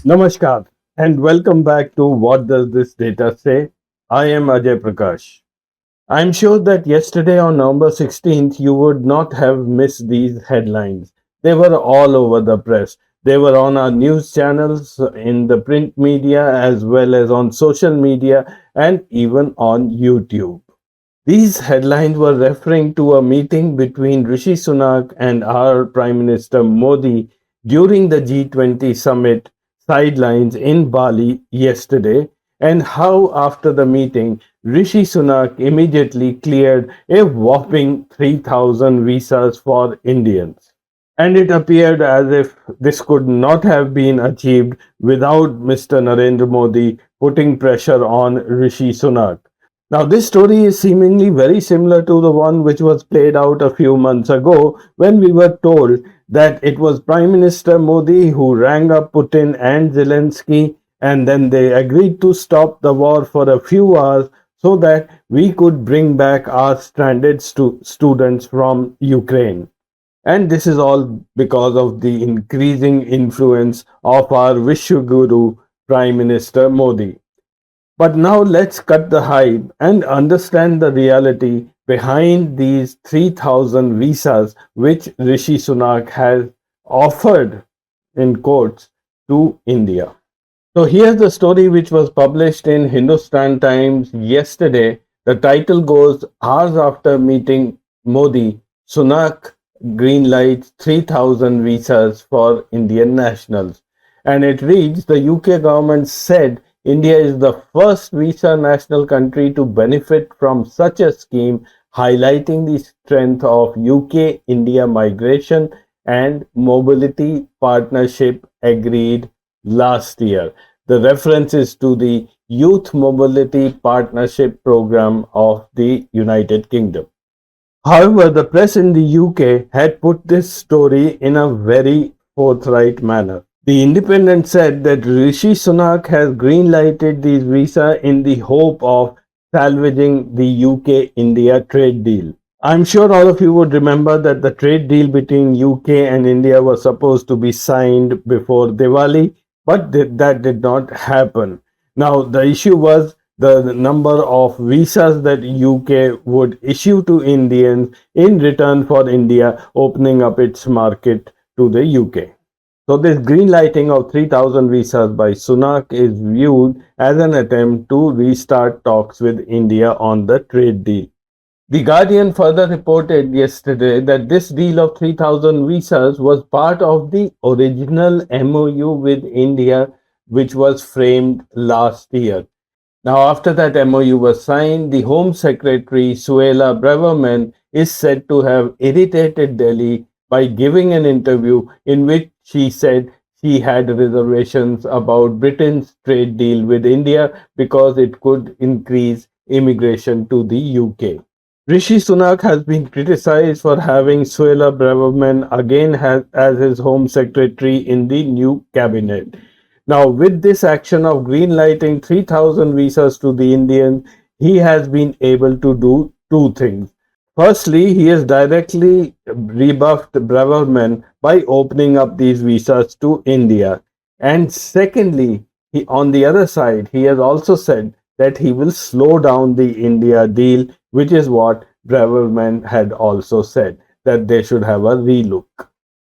Namaskar and welcome back to What Does This Data Say? I am Ajay Prakash. I'm sure that yesterday on November 16th you would not have missed these headlines. They were all over the press. They were on our news channels, in the print media, as well as on social media and even on YouTube. These headlines were referring to a meeting between Rishi Sunak and our Prime Minister Modi during the G20 summit sidelines in Bali yesterday, and how after the meeting, Rishi Sunak immediately cleared a whopping 3,000 visas for Indians. And it appeared as if this could not have been achieved without Mr. Narendra Modi putting pressure on Rishi Sunak. Now, this story is seemingly very similar to the one which was played out a few months ago when we were told that it was Prime Minister Modi who rang up Putin and Zelensky, and then they agreed to stop the war for a few hours so that we could bring back our stranded students from Ukraine. And this is all because of the increasing influence of our Vishwaguru Prime Minister Modi. But now let's cut the hype and understand the reality behind these 3,000 visas which Rishi Sunak has offered in quotes to India. So here's the story which was published in Hindustan Times yesterday. The title goes, Hours after meeting Modi, Sunak greenlights 3,000 visas for Indian nationals. And it reads, the UK government said India is the first visa national country to benefit from such a scheme, highlighting the strength of UK India migration and mobility partnership agreed last year. The reference is to the Youth Mobility Partnership Program of the United Kingdom. However, the press in the UK had put this story in a very forthright manner. The Independent said that Rishi Sunak has greenlighted these visas in the hope of salvaging the UK-India trade deal. I'm sure all of you would remember that the trade deal between UK and India was supposed to be signed before Diwali, but that did not happen. Now, the issue was the number of visas that UK would issue to Indians in return for India opening up its market to the UK. So this green lighting of 3,000 visas by Sunak is viewed as an attempt to restart talks with India on the trade deal. The Guardian further reported yesterday that this deal of 3,000 visas was part of the original MOU with India, which was framed last year. Now, after that MOU was signed, the Home Secretary Suella Braverman is said to have irritated Delhi by giving an interview in which she said she had reservations about Britain's trade deal with India because it could increase immigration to the UK. Rishi Sunak has been criticized for having Suella Braverman again as his Home Secretary in the new cabinet. Now, with this action of greenlighting 3,000 visas to the Indians, he has been able to do two things. Firstly, he has directly rebuffed Braverman by opening up these visas to India. And secondly, on the other side, he has also said that he will slow down the India deal, which is what Braverman had also said, that they should have a relook.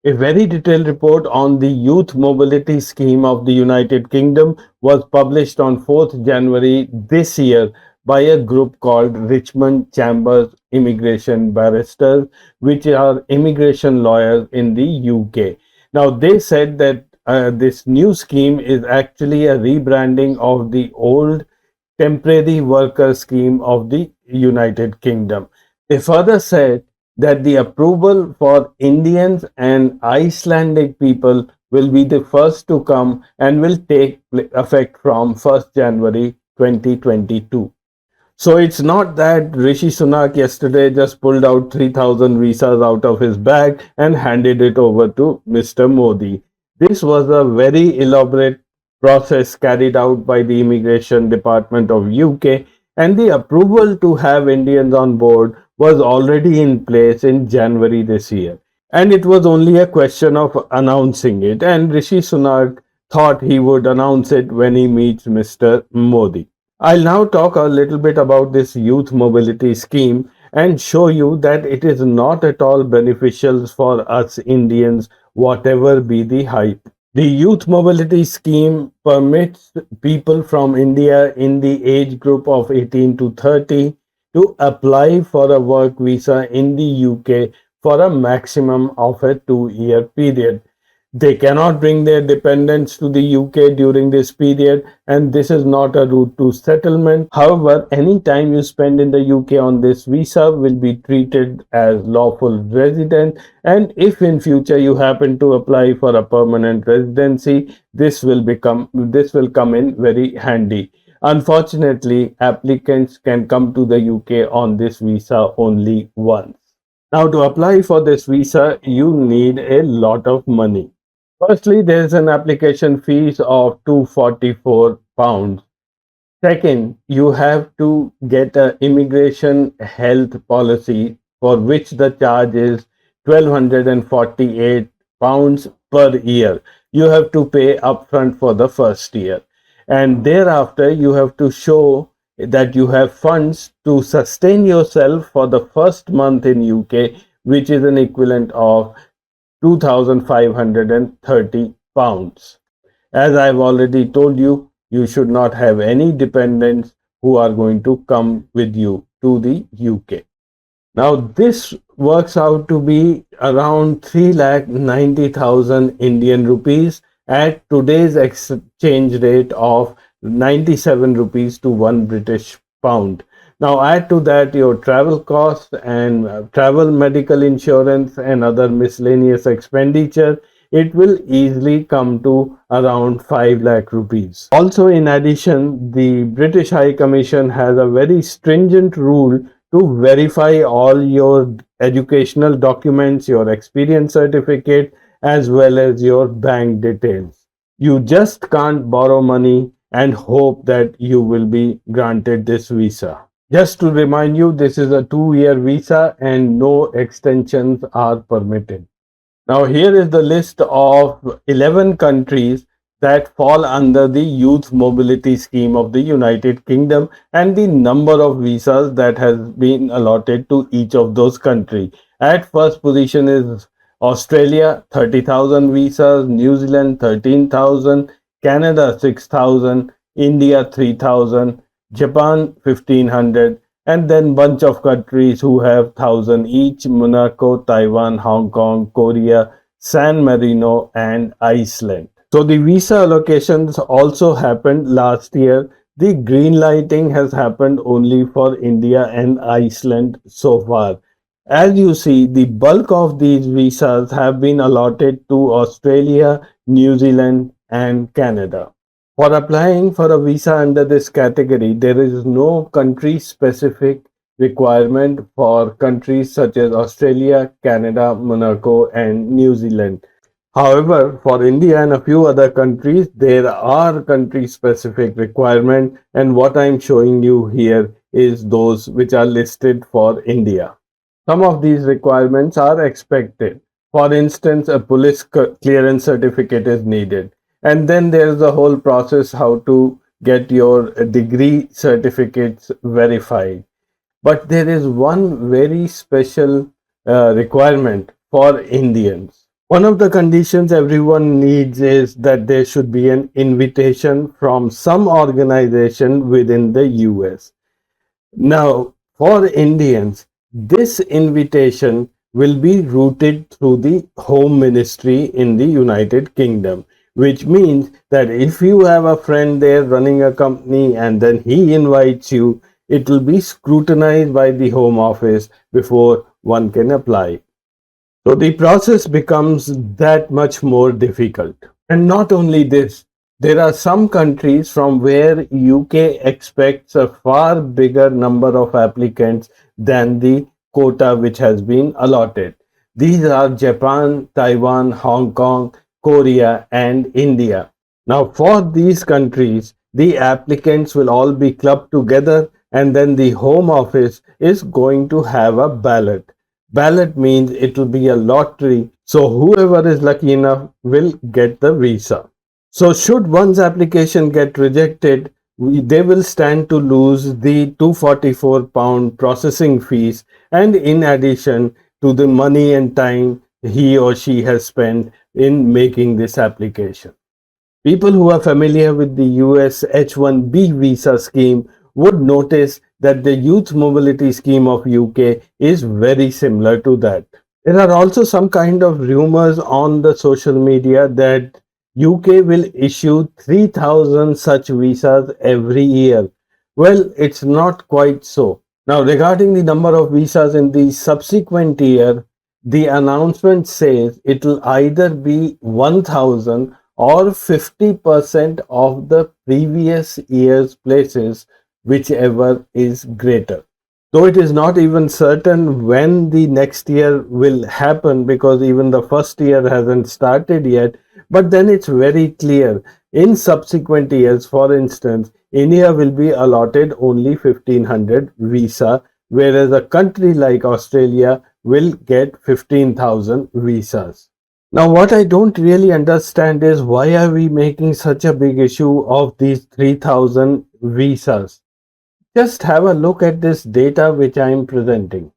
A very detailed report on the youth mobility scheme of the United Kingdom was published on 4th January this year by a group called Richmond Chambers Immigration Barristers, which are immigration lawyers in the UK. Now, they said that this new scheme is actually a rebranding of the old temporary worker scheme of the United Kingdom. They further said that the approval for Indians and Icelandic people will be the first to come and will take effect from 1st January 2022. So it's not that Rishi Sunak yesterday just pulled out 3,000 visas out of his bag and handed it over to Mr. Modi. This was a very elaborate process carried out by the Immigration Department of UK, and the approval to have Indians on board was already in place in January this year. And it was only a question of announcing it. And Rishi Sunak thought he would announce it when he meets Mr. Modi. I'll now talk a little bit about this youth mobility scheme and show you that it is not at all beneficial for us Indians, whatever be the hype. The youth mobility scheme permits people from India in the age group of 18 to 30 to apply for a work visa in the UK for a maximum of a 2-year period. They cannot bring their dependents to the UK during this period, and this is not a route to settlement. However, any time you spend in the UK on this visa will be treated as lawful resident, and if in future you happen to apply for a permanent residency, this will come in very handy. Unfortunately, applicants can come to the UK on this visa only once. Now, to apply for this visa, you need a lot of money. Firstly, there is an application fees of £244. Second, you have to get an immigration health policy for which the charge is £1,248 per year. You have to pay upfront for the first year. And thereafter, you have to show that you have funds to sustain yourself for the first month in UK, which is an equivalent of £2,530. As I've already told you, you should not have any dependents who are going to come with you to the UK. Now, this works out to be around 3,90,000 Indian rupees at today's exchange rate of 97 rupees to 1 British pound. Now, add to that your travel costs and travel medical insurance and other miscellaneous expenditure. It will easily come to around 5 lakh rupees. Also, in addition, the British High Commission has a very stringent rule to verify all your educational documents, your experience certificate, as well as your bank details. You just can't borrow money and hope that you will be granted this visa. Just to remind you, this is a 2-year visa and no extensions are permitted. Now, here is the list of 11 countries that fall under the Youth Mobility Scheme of the United Kingdom and the number of visas that has been allotted to each of those countries. At first position is Australia, 30,000 visas, New Zealand, 13,000, Canada, 6,000, India, 3,000, Japan, 1,500, and then bunch of countries who have 1,000 each: Monaco, Taiwan, Hong Kong, Korea, San Marino, and Iceland. So the visa allocations also happened last year. The green lighting has happened only for India and Iceland so far. As you see, the bulk of these visas have been allotted to Australia, New Zealand, and Canada. For applying for a visa under this category, there is no country specific requirement for countries such as Australia, Canada, Monaco, and New Zealand. However, for India and a few other countries, there are country specific requirements, and what I'm showing you here is those which are listed for India. Some of these requirements are expected. For instance, a police clearance certificate is needed. And then there's the whole process how to get your degree certificates verified. But there is one very special requirement for Indians. One of the conditions everyone needs is that there should be an invitation from some organization within the US. Now, for Indians, this invitation will be routed through the Home Ministry in the United Kingdom, which means that if you have a friend there running a company and then he invites you, it will be scrutinized by the Home Office before one can apply. So the process becomes that much more difficult. And not only this, there are some countries from where UK expects a far bigger number of applicants than the quota which has been allotted. These are Japan, Taiwan, Hong Kong, Korea, and India. Now, for these countries, the applicants will all be clubbed together, and then the Home Office is going to have a ballot. Ballot means it will be a lottery, so whoever is lucky enough will get the visa. So, should one's application get rejected, they will stand to lose the £244 processing fees, and in addition to the money and time he or she has spent in making this application. People who are familiar with the US H1B visa scheme would notice that the youth mobility scheme of UK is very similar to that. There are also some kind of rumors on the social media that UK will issue 3,000 such visas every year. Well, it's not quite so. Now, regarding the number of visas in the subsequent year, the announcement says it will either be 1,000 or 50% of the previous year's places, whichever is greater. Though it is not even certain when the next year will happen because even the first year hasn't started yet, but then it's very clear. In subsequent years, for instance, India will be allotted only 1500 visa, whereas a country like Australia will get 15,000 visas. Now, what I don't really understand is why are we making such a big issue of these 3,000 visas? Just have a look at this data which I am presenting.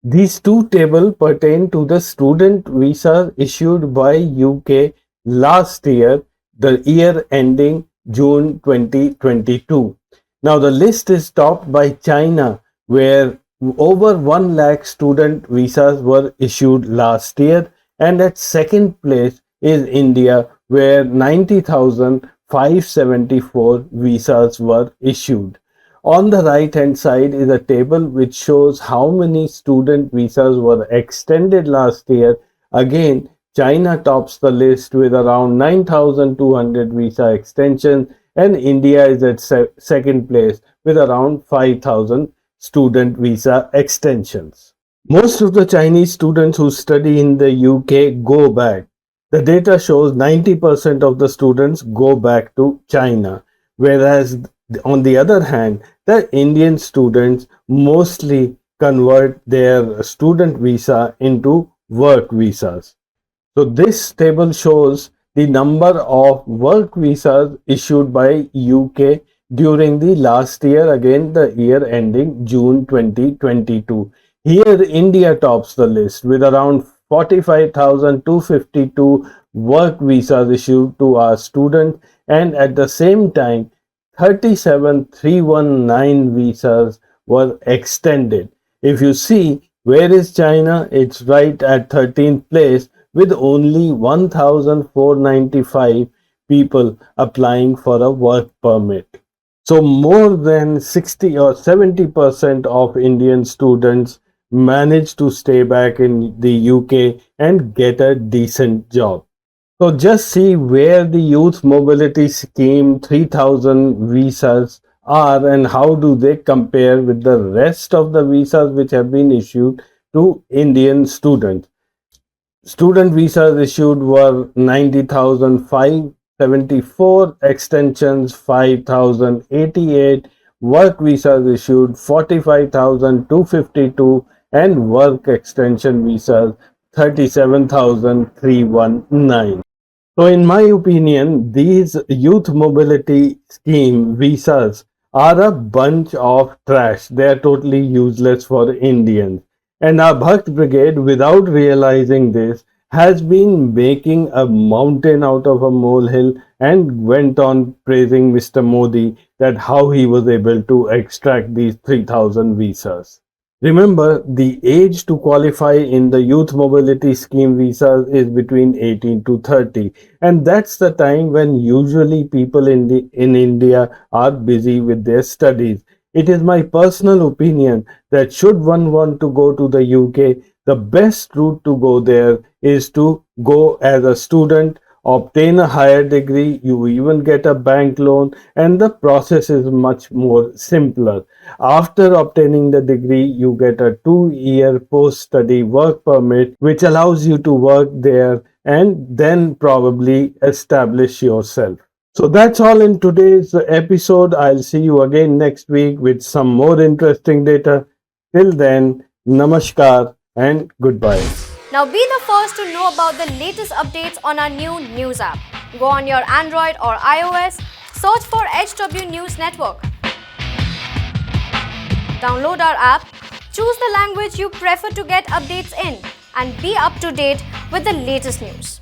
These two tables pertain to the student visa issued by UK last year, the year ending June 2022. Now the list is topped by China, where over 1 lakh student visas were issued last year, and at second place is India, where 90,574 visas were issued. On the right hand side is a table which shows how many student visas were extended last year. Again, China tops the list with around 9,200 visa extensions, and India is at second place with around 5,000 student visa extensions. Most of the Chinese students who study in the UK go back. The data shows 90% of the students go back to China, whereas on the other hand, the Indian students mostly convert their student visa into work visas. So this table shows the number of work visas issued by UK during the last year, again the year ending June 2022. Here India tops the list with around 45,252 work visas issued to our students, and at the same time 37,319 visas were extended. If you see, where is China? It's right at 13th place with only 1,495 people applying for a work permit. So more than 60 or 70% of Indian students manage to stay back in the UK and get a decent job. So just see where the youth mobility scheme 3,000 visas are and how do they compare with the rest of the visas which have been issued to Indian students. Student visas issued were 90,574, extensions 5,088, work visas issued 45,252, and work extension visas 37,319. So, in my opinion, these youth mobility scheme visas are a bunch of trash. They are totally useless for Indians. And our Bhakt Brigade, without realizing this, has been making a mountain out of a molehill and went on praising Mr. Modi that how he was able to extract these 3,000 visas. Remember, the age to qualify in the youth mobility scheme visas is between 18 to 30, and that's the time when usually people in India are busy with their studies. It is my personal opinion that should one want to go to the UK, the best route to go there is to go as a student, obtain a higher degree, you even get a bank loan, and the process is much more simpler. After obtaining the degree, you get a 2-year post study work permit, which allows you to work there and then probably establish yourself. So that's all in today's episode. I'll see you again next week with some more interesting data. Till then, namaskar and goodbye. Now be the first to know about the latest updates on our new news app. Go on your Android or iOS, search for HW News Network. Download our app, choose the language you prefer to get updates in, and be up to date with the latest news.